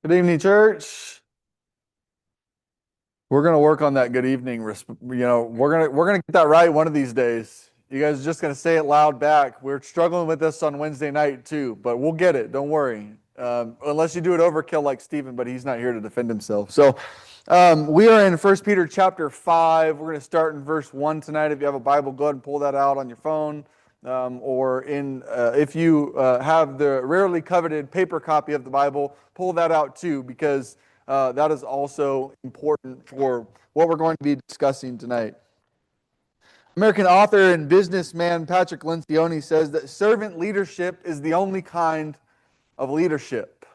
Good evening, church. We're gonna work on that good evening. We're gonna get that right one of these days. You guys are just gonna say it loud back. We're struggling with this on Wednesday night too, but we'll get it. Don't worry. Unless you do it overkill like Stephen, but he's not here to defend himself. We are in 1 Peter chapter 5. We're gonna start in verse 1 tonight. If you have a Bible, go ahead and pull that out on your phone. If you have the rarely coveted paper copy of the Bible, pull that out too, because that is also important for what we're going to be discussing tonight. American author and businessman Patrick Lencioni says that servant leadership is the only kind of leadership.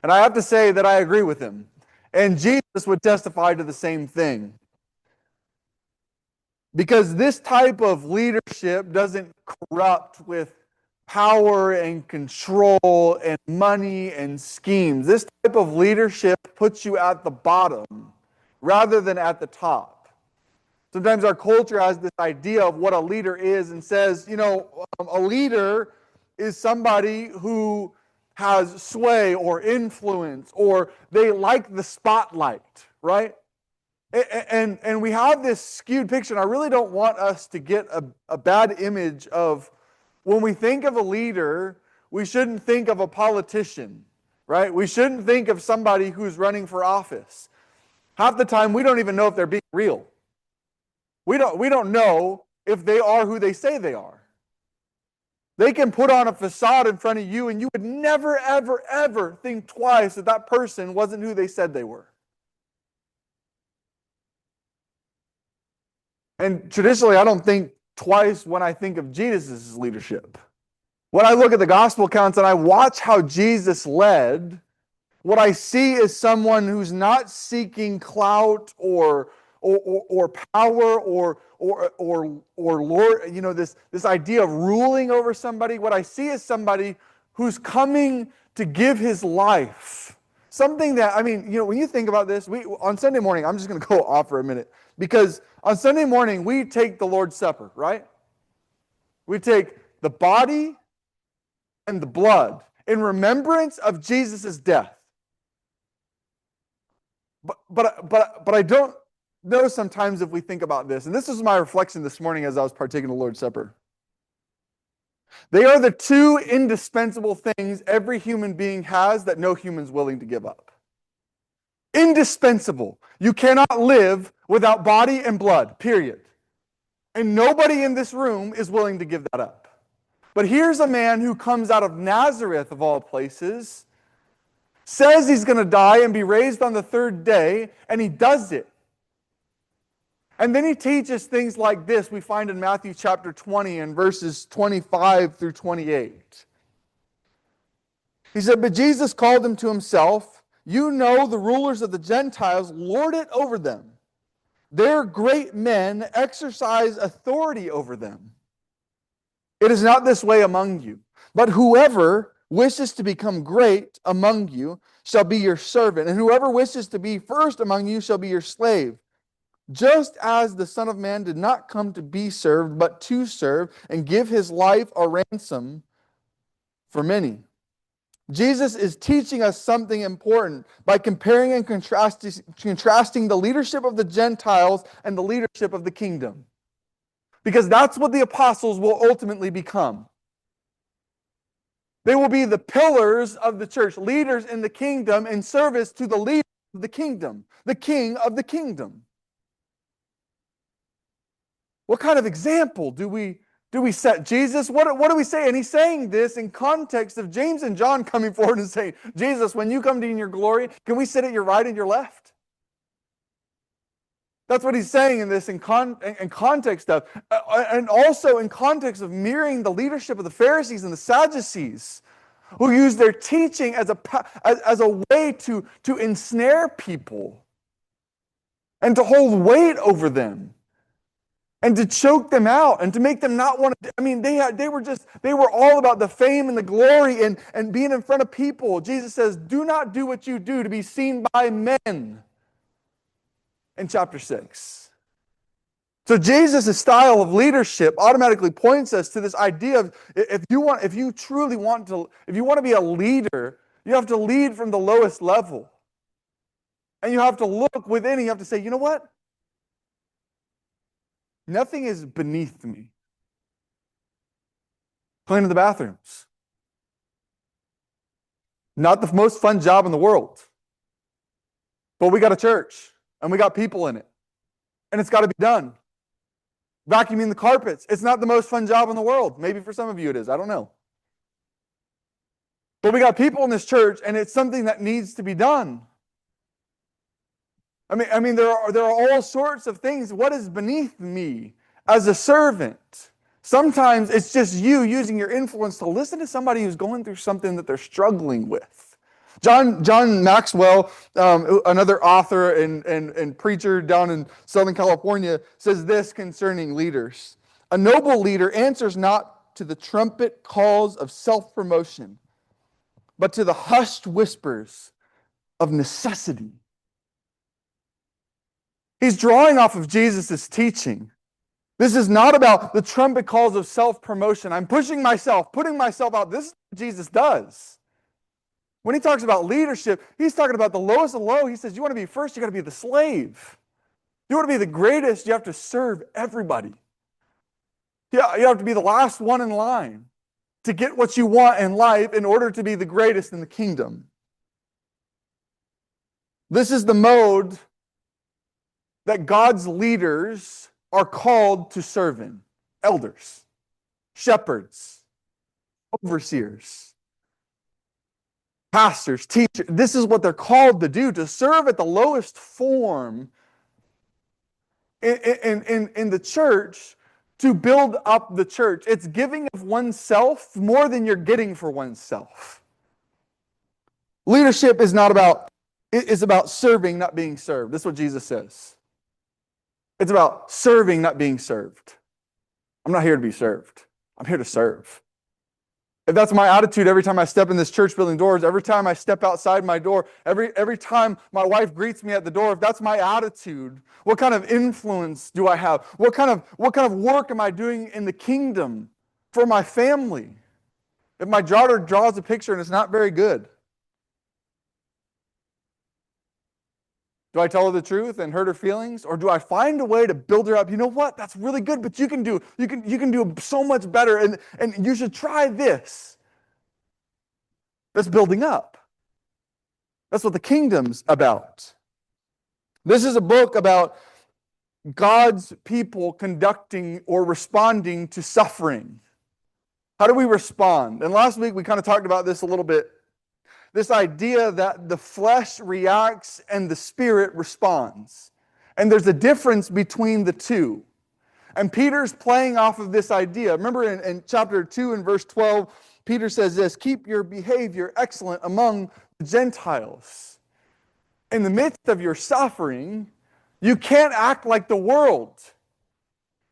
And I have to say that I agree with him. And Jesus would testify to the same thing. Because this type of leadership doesn't corrupt with power and control and money and schemes. This type of leadership puts you at the bottom rather than at the top. Sometimes our culture has this idea of what a leader is and says, a leader is somebody who has sway or influence, or they like the spotlight, right? And we have this skewed picture, and I really don't want us to get a bad image of when we think of a leader, we shouldn't think of a politician, right? We shouldn't think of somebody who's running for office. Half the time, we don't even know if they're being real. We don't know if they are who they say they are. They can put on a facade in front of you, and you would never, ever, ever think twice that that person wasn't who they said they were. And traditionally, I don't think twice when I think of Jesus' leadership. When I look at the gospel accounts and I watch how Jesus led, what I see is someone who's not seeking clout or power or Lord, this idea of ruling over somebody. What I see is somebody who's coming to give his life. Something that, when you think about this, on Sunday morning, I'm just going to go off for a minute. Because on Sunday morning, we take the Lord's Supper, right? We take the body and the blood in remembrance of Jesus' death. But I don't know sometimes if we think about this, and this is my reflection this morning as I was partaking of the Lord's Supper. They are the two indispensable things every human being has that no human's willing to give up. Indispensable. You cannot live without body and blood, period. And nobody in this room is willing to give that up. But here's a man who comes out of Nazareth, of all places, says he's going to die and be raised on the third day, and he does it. And then he teaches things like this we find in Matthew chapter 20 and verses 25 through 28. He said, "But Jesus called them to himself. You know the rulers of the Gentiles lord it over them. Their great men exercise authority over them. It is not this way among you, but whoever wishes to become great among you shall be your servant, and whoever wishes to be first among you shall be your slave. Just as the Son of Man did not come to be served, but to serve and give his life a ransom for many." Jesus is teaching us something important by comparing and contrasting the leadership of the Gentiles and the leadership of the kingdom. Because that's what the apostles will ultimately become. They will be the pillars of the church, leaders in the kingdom in service to the leader of the kingdom, the king of the kingdom. What kind of example do we set Jesus? What do we say? And he's saying this in context of James and John coming forward and saying, Jesus, when you come in your glory, can we sit at your right and your left? That's what he's saying in this in context of, and also in context of mirroring the leadership of the Pharisees and the Sadducees, who use their teaching as a way to ensnare people and to hold weight over them. And to choke them out and to make them not want to. They were all about the fame and the glory and being in front of people. Jesus says, do not do what you do to be seen by men. In chapter 6. So Jesus' style of leadership automatically points us to this idea of if you want to be a leader, You have to lead from the lowest level. And you have to look within and you have to say, you know what? Nothing is beneath me. Cleaning the bathrooms. Not the most fun job in the world. But we got a church and we got people in it. And it's got to be done. Vacuuming the carpets. It's not the most fun job in the world. Maybe for some of you it is. I don't know. But we got people in this church and it's something that needs to be done. I mean, there are all sorts of things. What is beneath me as a servant? Sometimes it's just you using your influence to listen to somebody who's going through something that they're struggling with. John Maxwell, another author and preacher down in Southern California, says this concerning leaders. A noble leader answers not to the trumpet calls of self-promotion, but to the hushed whispers of necessity. He's drawing off of Jesus' teaching. This is not about the trumpet calls of self-promotion. I'm pushing myself, putting myself out. This is what Jesus does. When he talks about leadership, he's talking about the lowest of low. He says, you want to be first, you got to be the slave. You want to be the greatest, you have to serve everybody. Yeah, you have to be the last one in line to get what you want in life in order to be the greatest in the kingdom. This is the mode that God's leaders are called to serve in. Elders, shepherds, overseers, pastors, teachers. This is what they're called to do, to serve at the lowest form in the church, to build up the church. It's giving of oneself more than you're getting for oneself. Leadership is about serving, not being served. That's what Jesus says. It's about serving, not being served. I'm not here to be served. I'm here to serve. If that's my attitude every time I step in this church building doors, every time I step outside my door, every time my wife greets me at the door, if that's my attitude, what kind of influence do I have? What kind of work am I doing in the kingdom for my family? If my daughter draws a picture and it's not very good, do I tell her the truth and hurt her feelings? Or do I find a way to build her up? You know what? That's really good, but you can do so much better, and you should try this. That's building up. That's what the kingdom's about. This is a book about God's people conducting or responding to suffering. How do we respond? And last week we kind of talked about this a little bit. This idea that the flesh reacts and the spirit responds. And there's a difference between the two. And Peter's playing off of this idea. Remember in chapter 2 and verse 12, Peter says this, keep your behavior excellent among the Gentiles. In the midst of your suffering, you can't act like the world.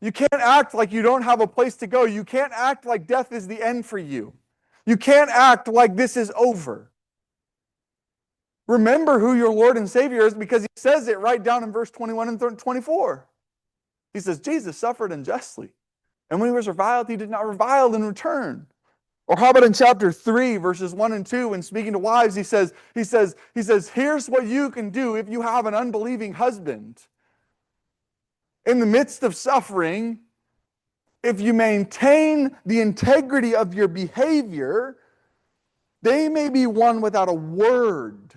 You can't act like you don't have a place to go. You can't act like death is the end for you. You can't act like this is over. Remember who your Lord and Savior is, because he says it right down in verse 21 and 24. He says, Jesus suffered unjustly. And when he was reviled, he did not revile in return. Or how about in chapter 3, verses 1 and 2, when speaking to wives, he says, here's what you can do if you have an unbelieving husband. In the midst of suffering, if you maintain the integrity of your behavior, they may be won without a word.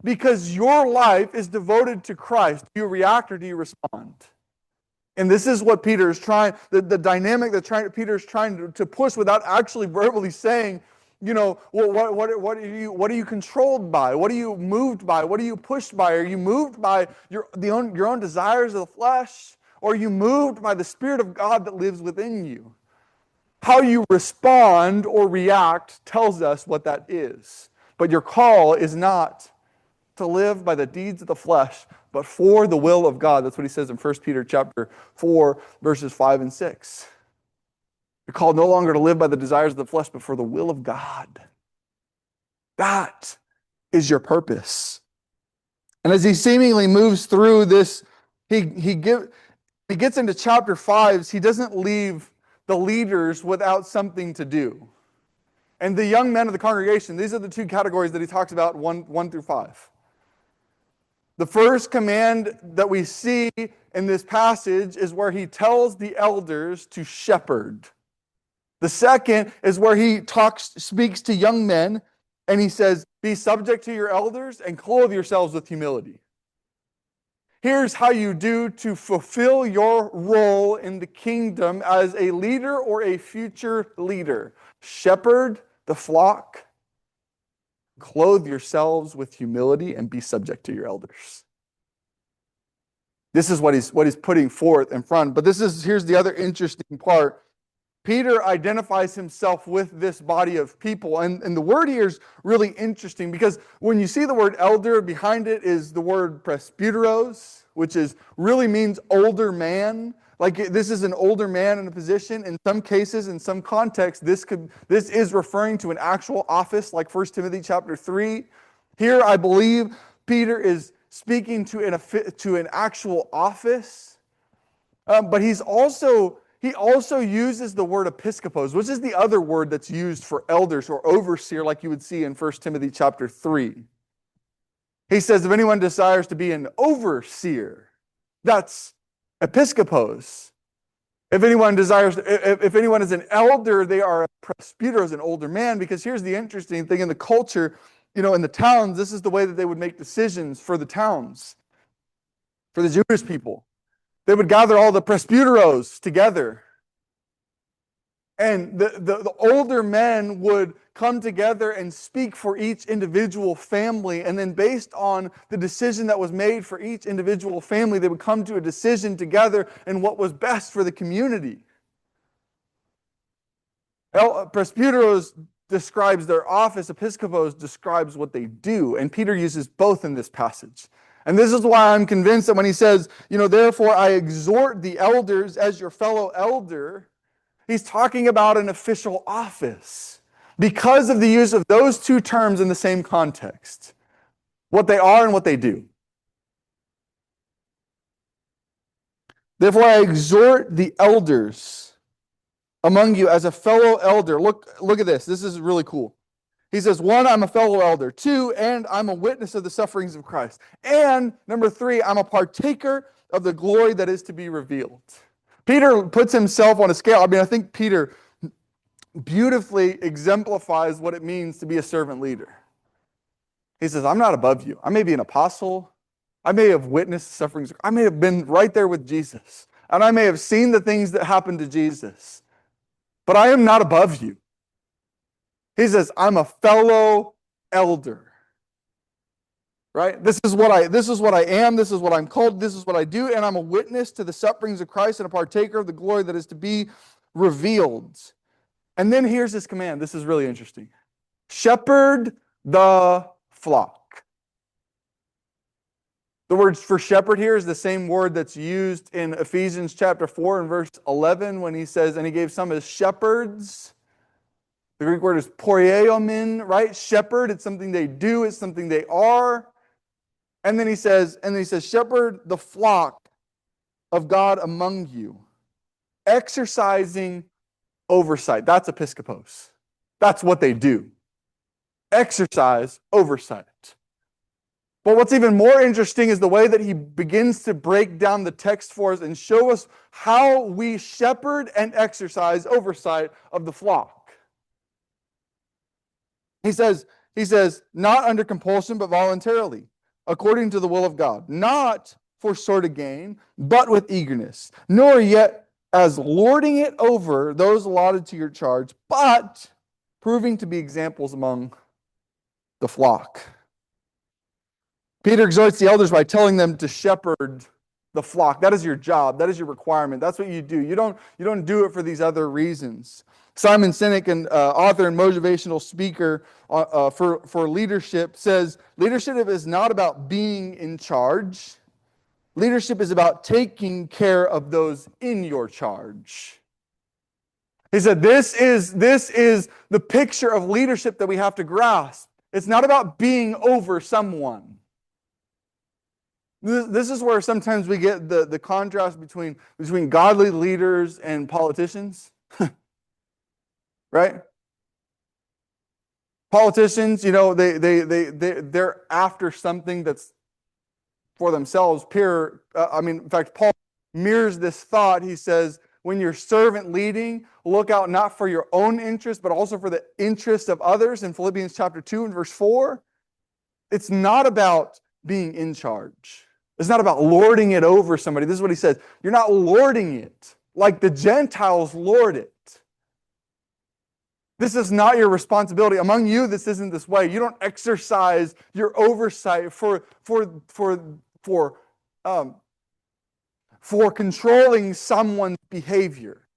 Because your life is devoted to Christ. Do you react or do you respond? And this is what Peter is trying, the dynamic that Peter is trying to push without actually verbally saying, you know, well, what are you controlled by? What are you moved by? What are you pushed by? Are you moved by your own desires of the flesh? Or are you moved by the Spirit of God that lives within you? How you respond or react tells us what that is. But your call is not to live by the deeds of the flesh, but for the will of God. That's what he says in 1 Peter chapter 4, verses 5 and 6. You're called no longer to live by the desires of the flesh, but for the will of God. That is your purpose. And as he seemingly moves through this, he gets into chapter 5, he doesn't leave the leaders without something to do. and the young men of the congregation. These are the two categories that he talks about, 1 through 5. The first command that we see in this passage is where he tells the elders to shepherd. The second is where he speaks to young men, and he says, be subject to your elders and clothe yourselves with humility. Here's how you do to fulfill your role in the kingdom as a leader or a future leader. Shepherd the flock, clothe yourselves with humility, and be subject to your elders. This is what he's putting forth in front. But here's the other interesting part. Peter identifies himself with this body of people. And the word here is really interesting because when you see the word elder, behind it is the word presbyteros, which really means older man. Like this is an older man in a position. In some cases, in some contexts, this is referring to an actual office, like 1 Timothy chapter 3. Here, I believe Peter is speaking to an actual office. But he also uses the word episkopos, which is the other word that's used for elders or overseer, like you would see in 1 Timothy chapter 3. He says, if anyone desires to be an overseer, that's episkopos. If anyone is an elder, they are a presbyteros, an older man, because here's the interesting thing in the culture, in the towns, this is the way that they would make decisions for the towns, for the Jewish people. They would gather all the presbyteros together. And the older men would come together and speak for each individual family. And then based on the decision that was made for each individual family, they would come to a decision together in what was best for the community. Presbyteros describes their office. Episkopos describes what they do. And Peter uses both in this passage. And this is why I'm convinced that when he says, therefore I exhort the elders as your fellow elder, he's talking about an official office because of the use of those two terms in the same context. What they are and what they do. Therefore I exhort the elders among you as a fellow elder. Look at this. This is really cool. He says, 1, I'm a fellow elder. 2, and I'm a witness of the sufferings of Christ. And number 3, I'm a partaker of the glory that is to be revealed. Peter puts himself on a scale. I think Peter beautifully exemplifies what it means to be a servant leader. He says, I'm not above you. I may be an apostle. I may have witnessed the sufferings. I may have been right there with Jesus. And I may have seen the things that happened to Jesus. But I am not above you. He says, I'm a fellow elder. Right? This is what I am, this is what I'm called, this is what I do, and I'm a witness to the sufferings of Christ and a partaker of the glory that is to be revealed. And then here's his command. This is really interesting. Shepherd the flock. The word for shepherd here is the same word that's used in Ephesians chapter 4 and verse 11 when he says, and he gave some as shepherds. The Greek word is poieomen, right? Shepherd, it's something they do, it's something they are. And then he says, shepherd the flock of God among you, exercising oversight. That's episkopos. That's what they do. Exercise oversight. But what's even more interesting is the way that he begins to break down the text for us and show us how we shepherd and exercise oversight of the flock. He says, not under compulsion, but voluntarily, according to the will of God, not for sort of gain, but with eagerness, nor yet as lording it over those allotted to your charge, but proving to be examples among the flock. Peter exhorts the elders by telling them to shepherd the flock. That is your job. That is your requirement. That's what you do. You don't do it for these other reasons. Simon Sinek, an author and motivational speaker for leadership, says, leadership is not about being in charge. Leadership is about taking care of those in your charge. He said, this is the picture of leadership that we have to grasp. It's not about being over someone. This is where sometimes we get the contrast between godly leaders and politicians. Right? Politicians, they're after something that's for themselves, pure. In fact, Paul mirrors this thought. He says, when you're servant leading, look out not for your own interest, but also for the interest of others. In Philippians chapter 2 and verse 4, it's not about being in charge. It's not about lording it over somebody. This is what he says. You're not lording it like the Gentiles lord it. This is not your responsibility. Among you, this isn't this way. You don't exercise your oversight for controlling someone's behavior.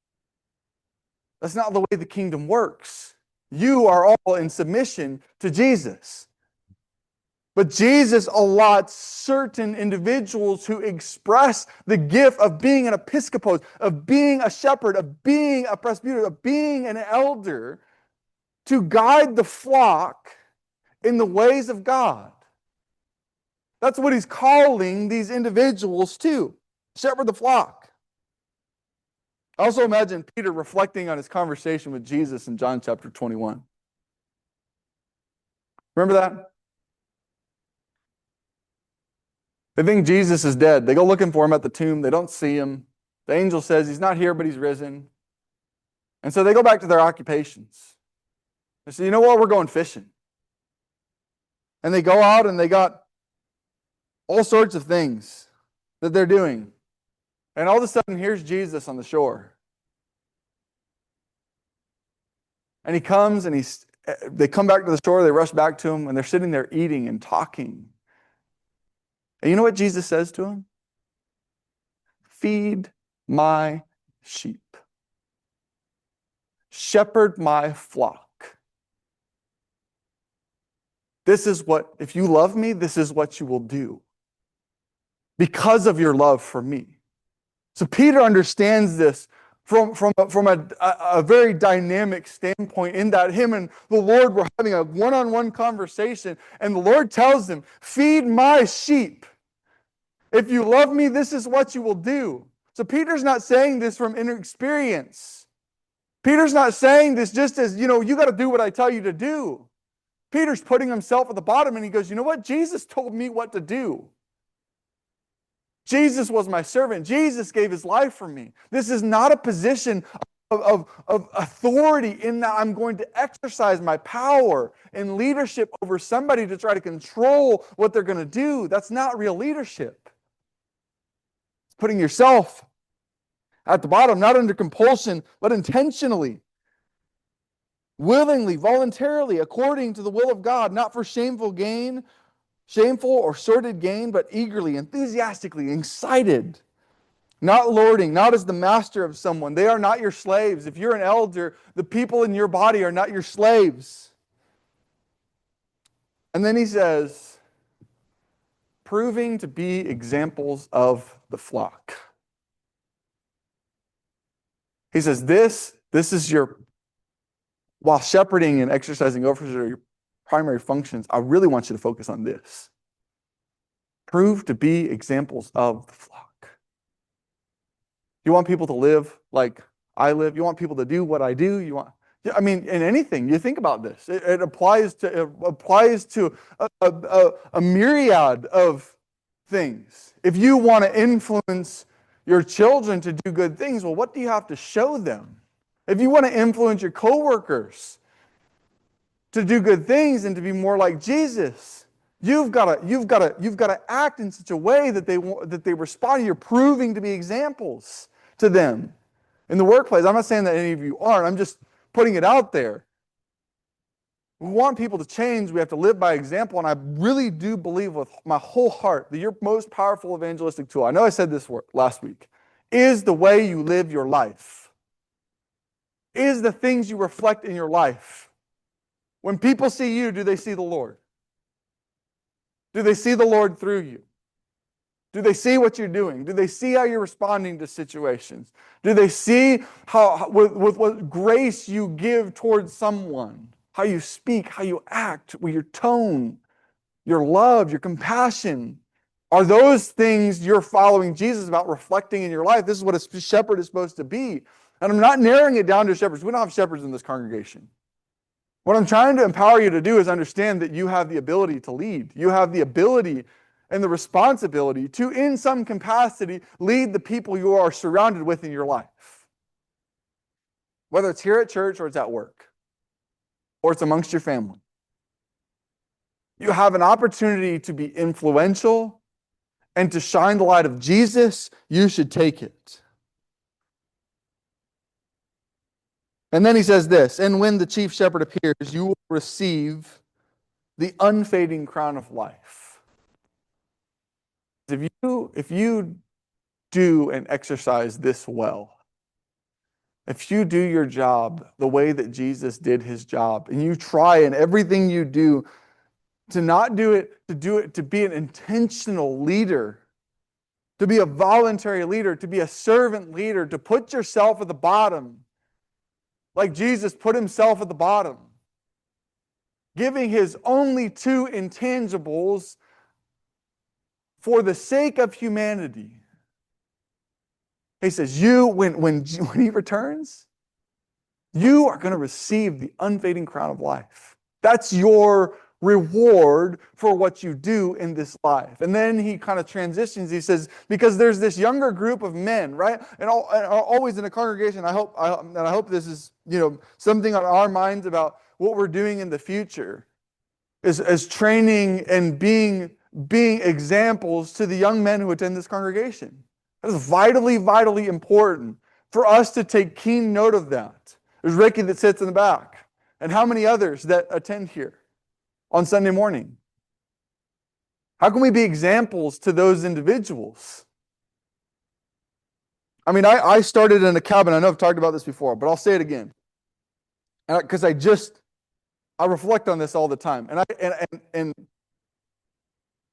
That's not the way the kingdom works. You are all in submission to Jesus. But Jesus allots certain individuals who express the gift of being an episcopos, of being a shepherd, of being a presbyter, of being an elder, to guide the flock in the ways of God. That's what he's calling these individuals to. Shepherd the flock. I also imagine Peter reflecting on his conversation with Jesus in John chapter 21. Remember that? They think Jesus is dead. They go looking for him at the tomb. They don't see him. The angel says he's not here, but he's risen. And so they go back to their occupations. They say, you know what? We're going fishing. And they go out and they got all sorts of things that they're doing. And all of a sudden, here's Jesus on the shore. And he comes and they come back to the shore, they rush back to him, and they're sitting there eating and talking. And you know what Jesus says to him? Feed my sheep. Shepherd my flock. This is what, if you love me, this is what you will do. Because of your love for me. So Peter understands this from a very dynamic standpoint, in that him and the Lord were having a one-on-one conversation, and the Lord tells him, feed my sheep. If you love me, this is what you will do. So Peter's not saying this from inexperience. Peter's not saying this just as, you got to do what I tell you to do. Peter's putting himself at the bottom, and he goes, you know what? Jesus told me what to do. Jesus was my servant. Jesus gave his life for me. This is not a position of authority in that I'm going to exercise my power and leadership over somebody to try to control what they're going to do. That's not real leadership. It's putting yourself at the bottom, not under compulsion, but intentionally, willingly, voluntarily, according to the will of God, not for shameful or sordid gain, but eagerly, enthusiastically, excited, not lording, not as the master of someone. They are not your slaves. If you're an elder, the people in your body are not your slaves. And then he says, proving to be examples of the flock. He says, this is while shepherding and exercising oversight are your primary functions, I really want you to focus on this. Prove to be examples of the flock. You want people to live like I live. You want people to do what I do. In anything. You think about this. It applies to a myriad of things. If you want to influence your children to do good things, well, what do you have to show them? If you want to influence your coworkers to do good things and to be more like Jesus, you've got to act in such a way that they respond. You're proving to be examples to them in the workplace. I'm not saying that any of you aren't. I'm just putting it out there. We want people to change. We have to live by example, and I really do believe with my whole heart that your most powerful evangelistic tool, I know I said this last week, is the way you live your life. Is the things you reflect in your life. When people see you, do they see the Lord? Do they see the Lord through you? Do they see what you're doing? Do they see how you're responding to situations? Do they see how with what grace you give towards someone? How you speak, how you act, with your tone, your love, your compassion. Are those things you're following Jesus about, reflecting in your life? This is what a shepherd is supposed to be. And I'm not narrowing it down to shepherds. We don't have shepherds in this congregation. What I'm trying to empower you to do is understand that you have the ability to lead. You have the ability and the responsibility to, in some capacity, lead the people you are surrounded with in your life. Whether it's here at church or it's at work or it's amongst your family. You have an opportunity to be influential and to shine the light of Jesus. You should take it. And then he says this, and when the chief shepherd appears, you will receive the unfading crown of life. If you do and exercise this well, if you do your job the way that Jesus did his job, and you try in everything you do to not do it, to be an intentional leader, to be a voluntary leader, to be a servant leader, to put yourself at the bottom, like Jesus put himself at the bottom, giving his only two intangibles for the sake of humanity. He says, when he returns, you are going to receive the unfading crown of life. That's your reward for what you do in this life. And then he kind of transitions. He says, because there's this younger group of men, right? And always in a congregation, I hope this is, something on our minds about what we're doing in the future, is as training and being examples to the young men who attend this congregation. That is vitally, vitally important for us to take keen note of that. There's Ricky that sits in the back, and how many others that attend here on Sunday morning. How can we be examples to those individuals? I mean, I started in a cabin. I know I've talked about this before, but I'll say it again. Because I reflect on this all the time. And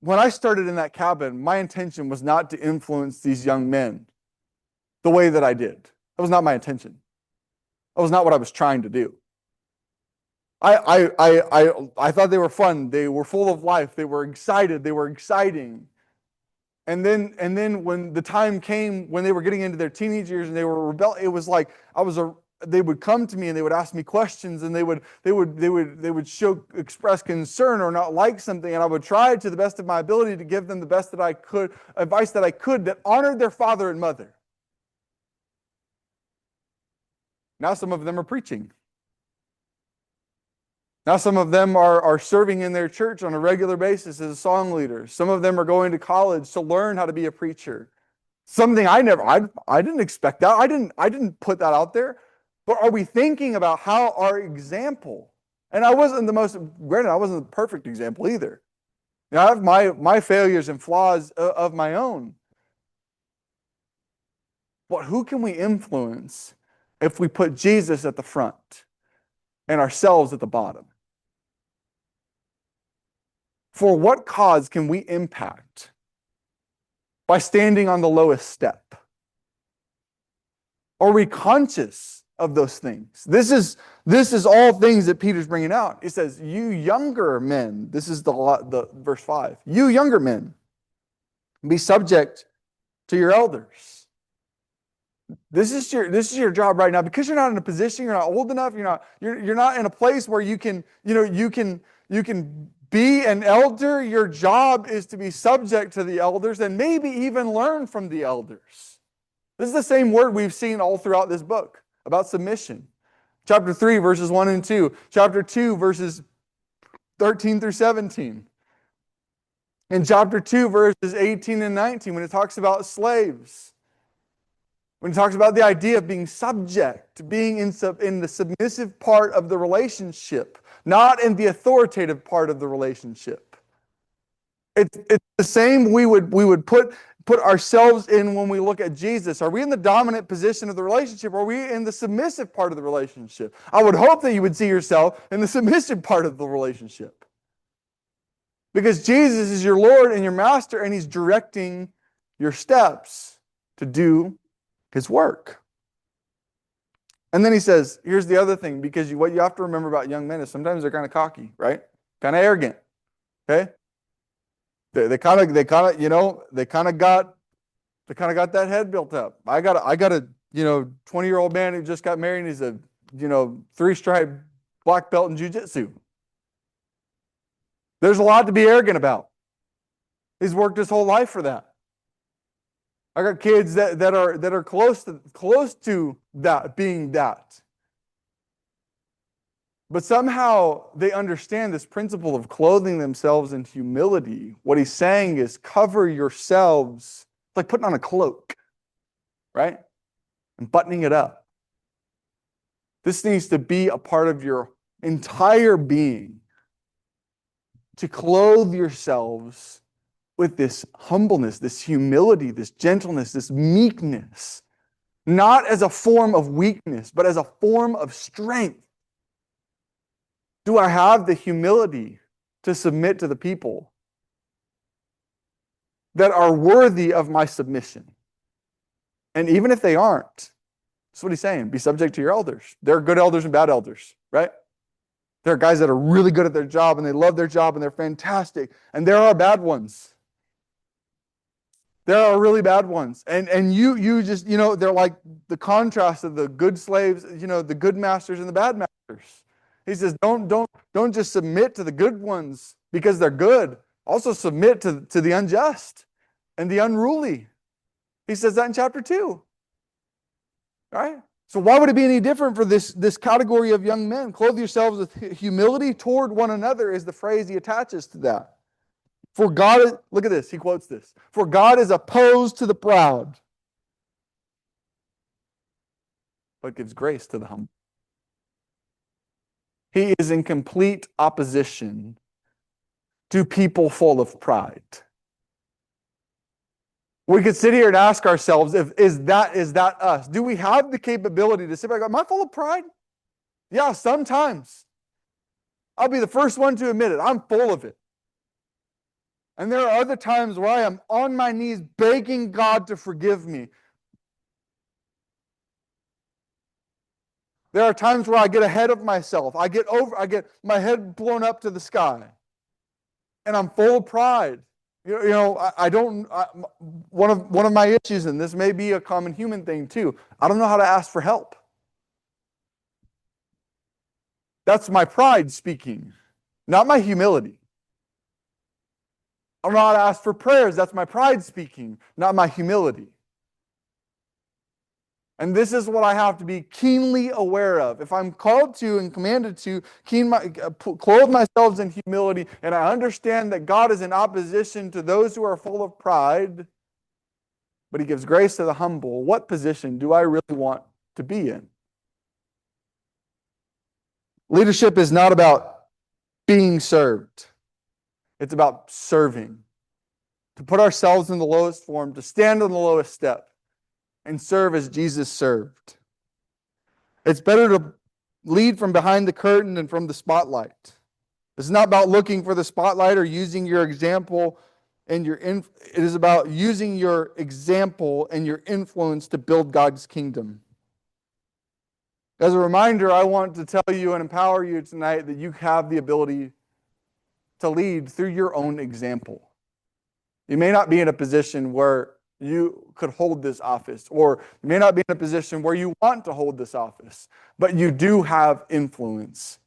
when I started in that cabin, my intention was not to influence these young men the way that I did. That was not my intention. That was not what I was trying to do. I thought they were fun. They were full of life. They were excited. They were exciting. And then when the time came when they were getting into their teenage years and they were rebelling, it was like they would come to me and they would ask me questions, and they would express concern or not like something, and I would try to the best of my ability to give them the best that I could, advice that I could that honored their father and mother. Now some of them are preaching. Now some of them are serving in their church on a regular basis as a song leader. Some of them are going to college to learn how to be a preacher. Something I didn't expect that. I didn't put that out there. But are we thinking about how our example, and I wasn't the perfect example either. I have my failures and flaws of my own. But who can we influence if we put Jesus at the front and ourselves at the bottom? For what cause can we impact by standing on the lowest step? Are we conscious of those things? This is all things that Peter's bringing out. He says, you younger men, this is the verse 5, you younger men, be subject to your elders. This is your job right now, because you're not in a position, you're not old enough, you're not in a place where you can be an elder. Your job is to be subject to the elders and maybe even learn from the elders. This is the same word we've seen all throughout this book about submission. Chapter 3, verses 1 and 2. Chapter 2, verses 13 through 17. In chapter 2, verses 18 and 19, when it talks about slaves. When it talks about the idea of being subject, being in the submissive part of the relationship, not in the authoritative part of the relationship. It's the same we would put ourselves in when we look at Jesus. Are we in the dominant position of the relationship, or are we in the submissive part of the relationship? I would hope that you would see yourself in the submissive part of the relationship. Because Jesus is your Lord and your Master, and He's directing your steps to do His work. And then he says, here's the other thing, because what you have to remember about young men is sometimes they're kind of cocky, right? Kind of arrogant. Okay? They kind of got that head built up. I got a 20-year-old man who just got married, and he's a 3-stripe black belt in jiu-jitsu. There's a lot to be arrogant about. He's worked his whole life for that. I got kids that are close to that, being that. But somehow they understand this principle of clothing themselves in humility. What he's saying is cover yourselves. It's like putting on a cloak, right? And buttoning it up. This needs to be a part of your entire being. To clothe yourselves with this humbleness, this humility, this gentleness, this meekness. Not as a form of weakness, but as a form of strength. Do I have the humility to submit to the people that are worthy of my submission? And even if they aren't, that's what he's saying. Be subject to your elders. There are good elders and bad elders, right? There are guys that are really good at their job and they love their job and they're fantastic. And there are bad ones. There are really bad ones. And you just, they're like the contrast of the good slaves, the good masters and the bad masters. He says, don't just submit to the good ones because they're good. Also submit to the unjust and the unruly. He says that in chapter 2. Right? So why would it be any different for this category of young men? Clothe yourselves with humility toward one another is the phrase he attaches to that. For God, look at this, he quotes this. For God is opposed to the proud, but gives grace to the humble. He is in complete opposition to people full of pride. We could sit here and ask ourselves, is that us? Do we have the capability to sit back and go, am I full of pride? Yeah, sometimes. I'll be the first one to admit it. I'm full of it. And there are other times where I am on my knees begging God to forgive me. There are times where I get ahead of myself. I get my head blown up to the sky. And I'm full of pride. One of my issues, and this may be a common human thing too, I don't know how to ask for help. That's my pride speaking, not my humility. I don't know how to ask for prayers. That's my pride speaking, not my humility. And this is what I have to be keenly aware of. If I'm called to and commanded to clothe myself in humility, and I understand that God is in opposition to those who are full of pride, but He gives grace to the humble, what position do I really want to be in? Leadership is not about being served. It's about serving. To put ourselves in the lowest form, to stand on the lowest step, and serve as Jesus served. It's better to lead from behind the curtain than from the spotlight. It's not about looking for the spotlight or using your example and it is about using your example and your influence to build God's kingdom. As a reminder, I want to tell you and empower you tonight that you have the ability to lead through your own example. You may not be in a position where you could hold this office, or you may not be in a position where you want to hold this office, but you do have influence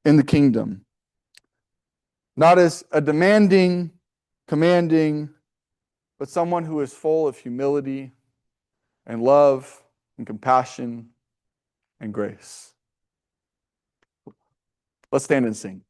in the kingdom. Not as a demanding, commanding, but someone who is full of humility and love and compassion and grace. Let's stand and sing.